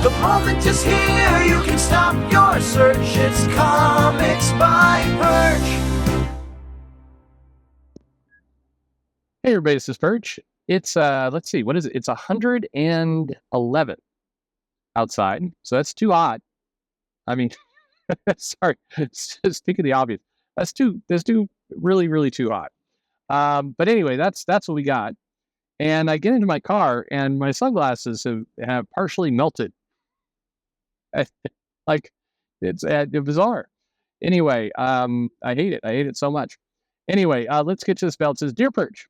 The moment is here, you can stop your search. It's Comics by Perch. Hey everybody, this is Perch. It's let's see, what is it? It's 111 outside, so that's too hot. I mean, sorry, speaking of the obvious, that's too really too hot. But anyway, that's what we got. And I get into my car, and my sunglasses have partially melted. Like it's bizarre. Anyway, I hate it. I hate it so much. Anyway, let's get to this bell. It says, "Dear Perch,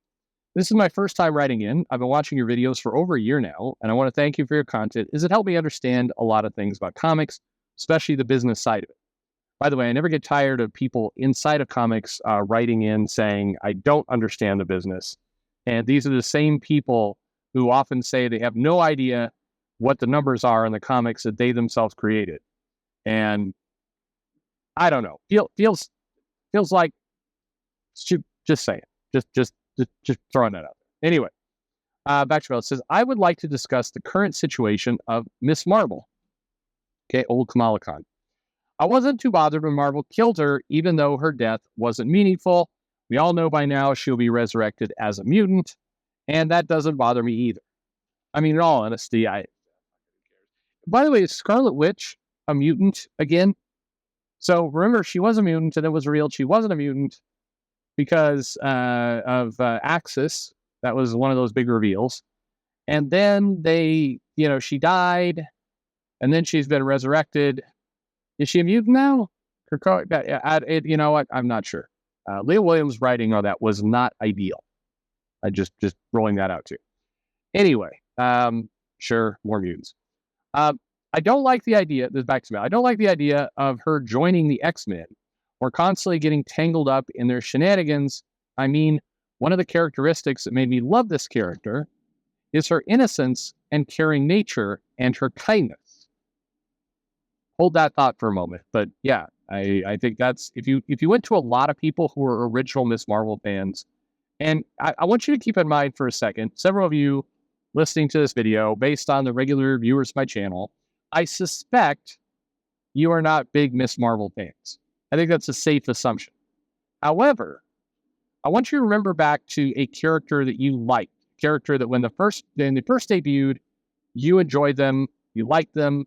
this is my first time writing in. I've been watching your videos for over a year now, and I want to thank you for your content, as it helped me understand a lot of things about comics, especially the business side of it. By the way, I never get tired of people inside of comics writing in saying, I don't understand the business. And these are the same people who often say they have no idea what the numbers are in the comics that they themselves created. And I don't know, feels like, just say it, just throwing that out there. Anyway, back to it. It says, I would like to discuss the current situation of Miss Marvel. Okay, old Kamala Khan. I wasn't too bothered when Marvel killed her, even though her death wasn't meaningful. We all know by now she'll be resurrected as a mutant, and that doesn't bother me either. I mean, in all honesty, by the way, is Scarlet Witch a mutant again? So remember, she was a mutant, and it was revealed she wasn't a mutant because of Axis. That was one of those big reveals. And then she died, and then she's been resurrected. Is she a mutant now? You know what? I'm not sure. Leah Williams' writing on that was not ideal. I just rolling that out too. Anyway, sure, more mutants. I don't like the idea. This back to me. I don't like the idea of her joining the X-Men or constantly getting tangled up in their shenanigans. I mean, one of the characteristics that made me love this character is her innocence and caring nature and her kindness. Hold that thought for a moment. But yeah, I think that's, if you went to a lot of people who are original Miss Marvel fans, and I want you to keep in mind for a second, several of you listening to this video, based on the regular viewers of my channel, I suspect you are not big Miss Marvel fans. I think that's a safe assumption. However, I want you to remember back to a character that you liked, a character that when they first debuted, you enjoyed them, you liked them,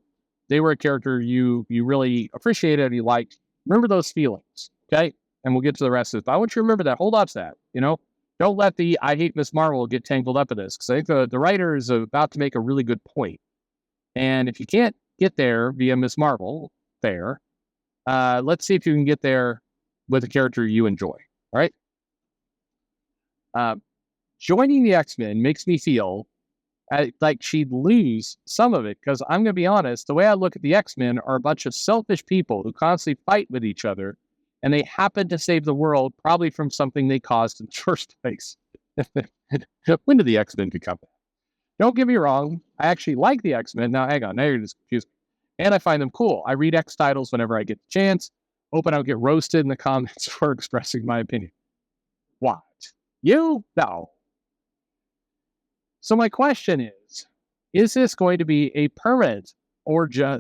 they were a character you really appreciated and you liked. Remember those feelings, okay? And we'll get to the rest of it. But I want you to remember that. Hold on to that, Don't let the I hate Miss Marvel get tangled up in this, because I think the writer is about to make a really good point. And if you can't get there via Miss Marvel, let's see if you can get there with a character you enjoy, all right? Joining the X-Men makes me feel like she'd lose some of it, because I'm going to be honest, the way I look at the X-Men are a bunch of selfish people who constantly fight with each other, and they happen to save the world probably from something they caused in the first place. When did the X-Men become that? Don't get me wrong, I actually like the X-Men. Now, hang on, now you're just confused. And I find them cool. I read X titles whenever I get the chance. Hoping I'll get roasted in the comments for expressing my opinion. What? You? No. So my question is this going to be a permanent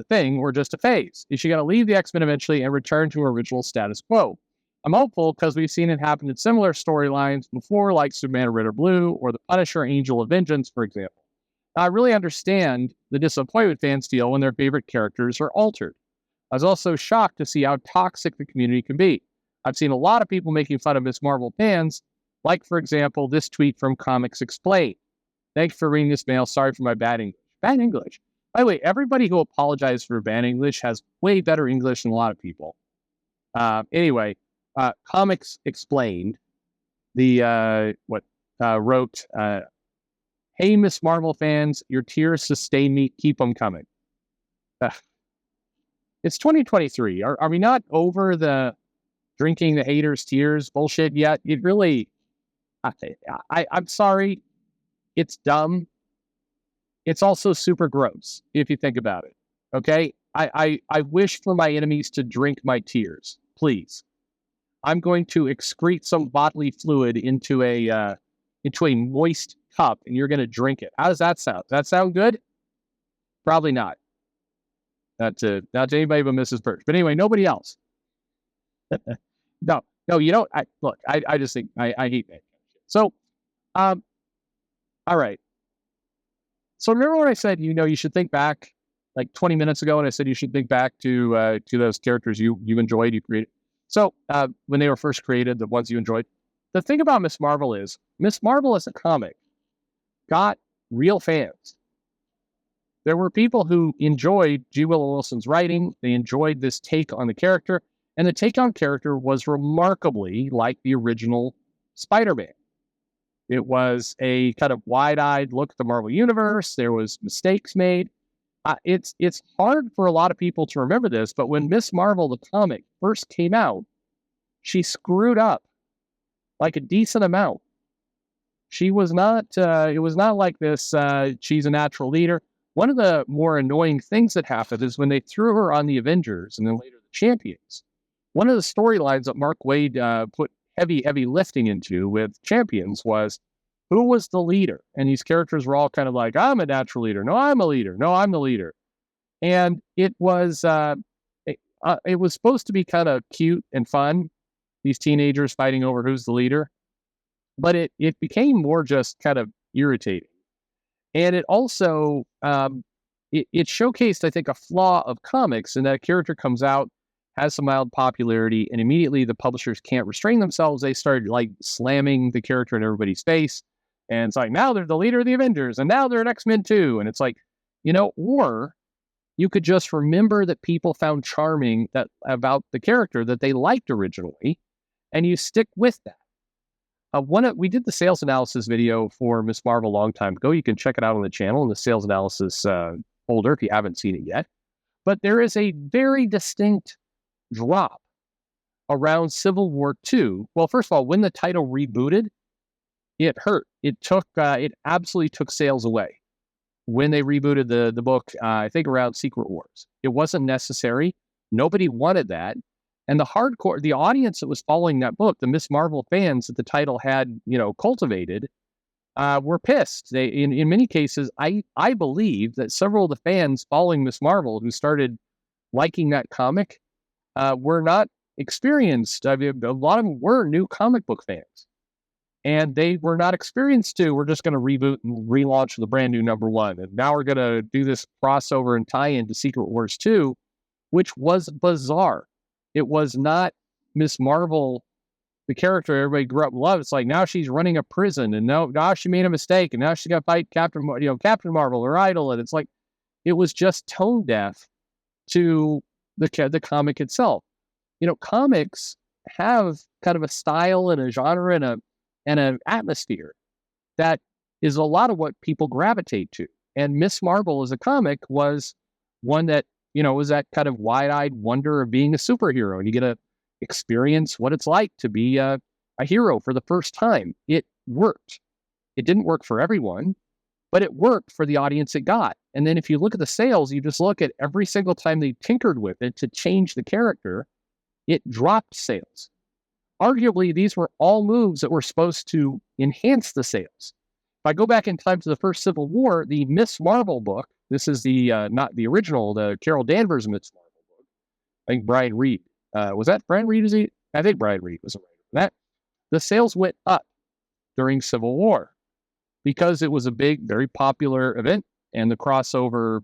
thing or just a phase? Is she going to leave the X-Men eventually and return to her original status quo? I'm hopeful, because we've seen it happen in similar storylines before, like Superman Red or Blue or the Punisher Angel of Vengeance, for example. Now, I really understand the disappointment fans feel when their favorite characters are altered. I was also shocked to see how toxic the community can be. I've seen a lot of people making fun of Miss Marvel fans, like, for example, this tweet from Comics Explained. Thanks for reading this mail. Sorry for my bad English. Bad English. By the way, everybody who apologized for bad English has way better English than a lot of people. Anyway, Comics Explained, wrote, hey, Miss Marvel fans, your tears sustain me. Keep them coming. It's 2023. Are we not over the drinking the haters' tears bullshit yet? It really, I'm sorry. It's dumb. It's also super gross, if you think about it. Okay? I wish for my enemies to drink my tears. Please. I'm going to excrete some bodily fluid into a moist cup, and you're going to drink it. How does that sound? Does that sound good? Probably not. Not to anybody but Mrs. Perch. But anyway, nobody else. No, you don't. I just think I hate that. So, all right. So remember when I said, you should think back like 20 minutes ago, and I said you should think back to those characters you enjoyed, you created. So when they were first created, the ones you enjoyed. The thing about Miss Marvel is, Miss Marvel as a comic got real fans. There were people who enjoyed G. Willow Wilson's writing. They enjoyed this take on the character. And the take on character was remarkably like the original Spider-Man. It was a kind of wide-eyed look at the Marvel Universe. There was mistakes made. It's hard for a lot of people to remember this, but when Miss Marvel, the comic, first came out, she screwed up like a decent amount. She was not, it was not like this, she's a natural leader. One of the more annoying things that happened is when they threw her on the Avengers and then later the Champions. One of the storylines that Mark Waid put heavy lifting into with Champions was, who was the leader? And these characters were all kind of like, I'm a natural leader. No, I'm a leader. No, I'm the leader. And it was supposed to be kind of cute and fun, these teenagers fighting over who's the leader. But it became more just kind of irritating. And it also, it showcased, I think, a flaw of comics in that a character comes out, has some mild popularity, and immediately the publishers can't restrain themselves. They started like slamming the character in everybody's face. And it's like, now they're the leader of the Avengers, and now they're an X-Men too. And it's like, or you could just remember that people found charming about the character that they liked originally, and you stick with that. We did the sales analysis video for Miss Marvel a long time ago. You can check it out on the channel in the sales analysis folder if you haven't seen it yet. But there is a very distinct drop around Civil War II. Well, first of all, when the title rebooted, it hurt. It absolutely took sales away when they rebooted the book, I think around Secret Wars. It wasn't necessary. Nobody wanted that. And the audience that was following that book, the Miss Marvel fans that the title had, cultivated, were pissed. They, in many cases, I believe that several of the fans following Miss Marvel who started liking that comic were not experienced. I mean, a lot of them were new comic book fans, and they were not experienced to, we're just going to reboot and relaunch the brand new #1. And now we're going to do this crossover and tie into Secret Wars 2, which was bizarre. It was not Miss Marvel, the character everybody grew up and loved. It's like, now she's running a prison, and now she made a mistake, and now she's got to fight Captain Marvel, her idol. And it's like, it was just tone deaf to the comic itself. Comics have kind of a style and a genre and an atmosphere that is a lot of what people gravitate to. And Miss Marvel as a comic was one that, was that kind of wide-eyed wonder of being a superhero, and you get to experience what it's like to be a hero for the first time. It worked. It didn't work for everyone, but it worked for the audience it got. And then if you look at the sales, you just look at every single time they tinkered with it to change the character, it dropped sales. Arguably, these were all moves that were supposed to enhance the sales. If I go back in time to the first Civil War, the Miss Marvel book, this is the not the original, the Carol Danvers Miss Marvel book. I think Brian Reed. Was that Brian Reed? I think Brian Reed was a writer for that. The sales went up during Civil War because it was a big, very popular event, and the crossover,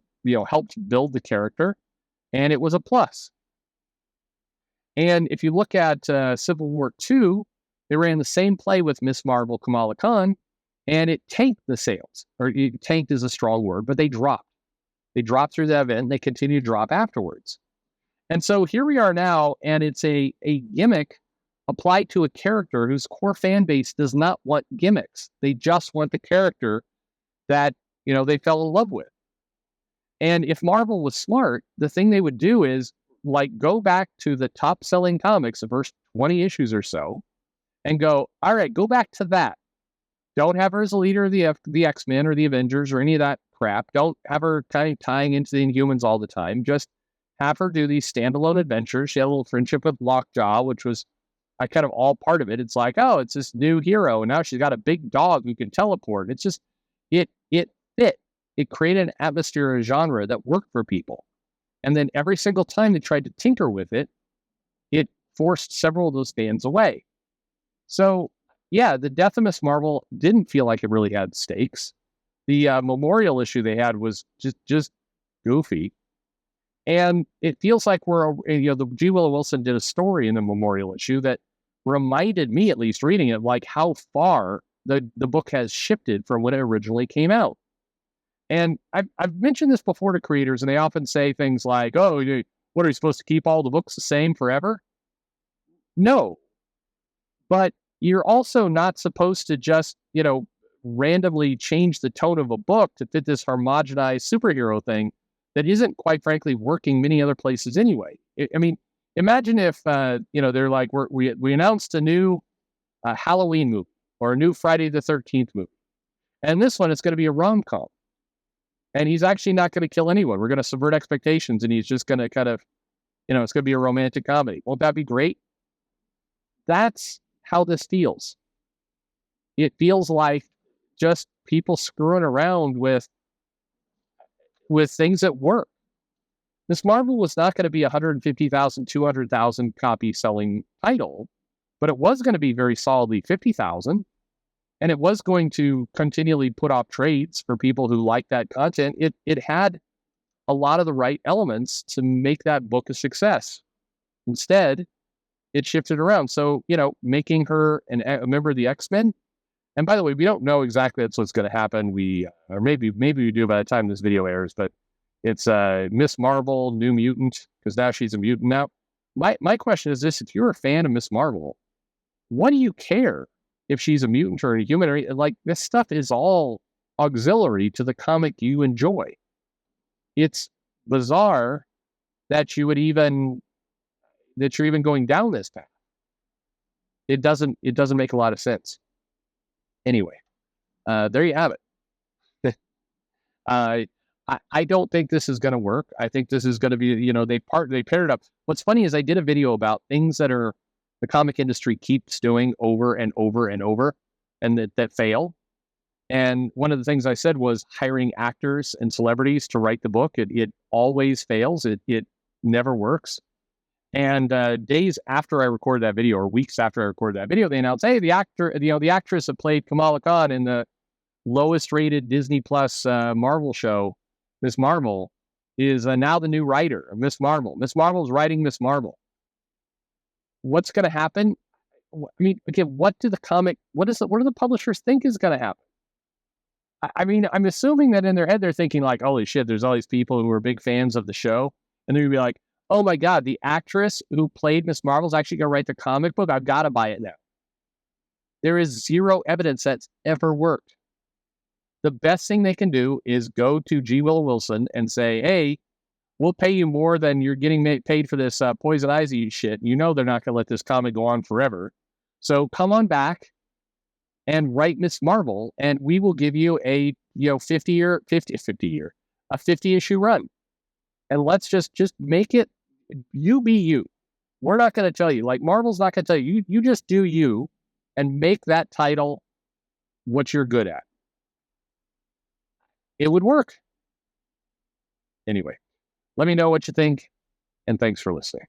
helped build the character, and it was a plus. And if you look at Civil War II, they ran the same play with Miss Marvel, Kamala Khan, and it tanked the sales. Or tanked is a strong word, but they dropped. They dropped through that event, and they continue to drop afterwards. And so here we are now, and it's a gimmick applied to a character whose core fan base does not want gimmicks. They just want the character that, they fell in love with. And if Marvel was smart, the thing they would do is, go back to the top-selling comics, the first 20 issues or so, and go, all right, go back to that. Don't have her as a leader of the X-Men or the Avengers or any of that crap. Don't have her kind of tying into the Inhumans all the time. Just have her do these standalone adventures. She had a little friendship with Lockjaw, which was kind of all part of it. It's like, oh, it's this new hero, and now she's got a big dog who can teleport. It's just, it fit. It created an atmosphere, a genre that worked for people. And then every single time they tried to tinker with it, it forced several of those fans away. So, yeah, the death of Miss Marvel didn't feel like it really had stakes. The memorial issue they had was just goofy. And it feels like the G. Willow Wilson did a story in the memorial issue that reminded me, at least reading it, like how far the book has shifted from when it originally came out. And I've mentioned this before to creators, and they often say things like, "Oh, what are you supposed to keep all the books the same forever?" No, but you're also not supposed to just randomly change the tone of a book to fit this homogenized superhero thing that isn't, quite frankly, working many other places anyway. I mean, imagine if they're like, we announced a new Halloween movie or a new Friday the 13th movie, and this one is going to be a rom-com. And he's actually not going to kill anyone. We're going to subvert expectations, and he's just going to kind of, it's going to be a romantic comedy. Won't that be great? That's how this feels. It feels like just people screwing around with things that work. Miss Marvel was not going to be 150,000, 200,000 copy selling title, but it was going to be very solidly 50,000. And it was going to continually put off trades for people who like that content. It had a lot of the right elements to make that book a success. Instead, it shifted around. So, making her a member of the X-Men. And by the way, we don't know exactly that's what's going to happen. Or maybe we do by the time this video airs, but it's Miss Marvel, New Mutant, because now she's a mutant now. My question is this: if you're a fan of Miss Marvel, what do you care if she's a mutant or a human? Or, like, this stuff is all auxiliary to the comic you enjoy. It's bizarre that you're even going down this path. It doesn't make a lot of sense. Anyway, there you have it. I don't think this is going to work. I think this is going to be, they paired it up. What's funny is I did a video about things that the comic industry keeps doing over and over and over, and that fail. And one of the things I said was hiring actors and celebrities to write the book. It always fails. It never works. And days after I recorded that video, or weeks after I recorded that video, they announced, "Hey, the actress that played Kamala Khan in the lowest rated Disney Plus Marvel show, Miss Marvel, is now the new writer of Miss Marvel. Miss Marvel is writing Miss Marvel." What's going to happen? I mean, again, what do the publishers think is going to happen? I mean, I'm assuming that in their head, they're thinking like, holy shit, there's all these people who are big fans of the show. And they're going to be like, oh my God, the actress who played Miss Marvel is actually going to write the comic book. I've got to buy it now. There is zero evidence that's ever worked. The best thing they can do is go to G. Willow Wilson and say, hey, we'll pay you more than you're getting paid for this Poison Ivy shit. They're not going to let this comic go on forever. So come on back and write Miss Marvel, and we will give you a 50 issue run. And let's just make it, you be you. We're not going to tell you. Like, Marvel's not going to tell you. You just do you and make that title what you're good at. It would work. Anyway. Let me know what you think, and thanks for listening.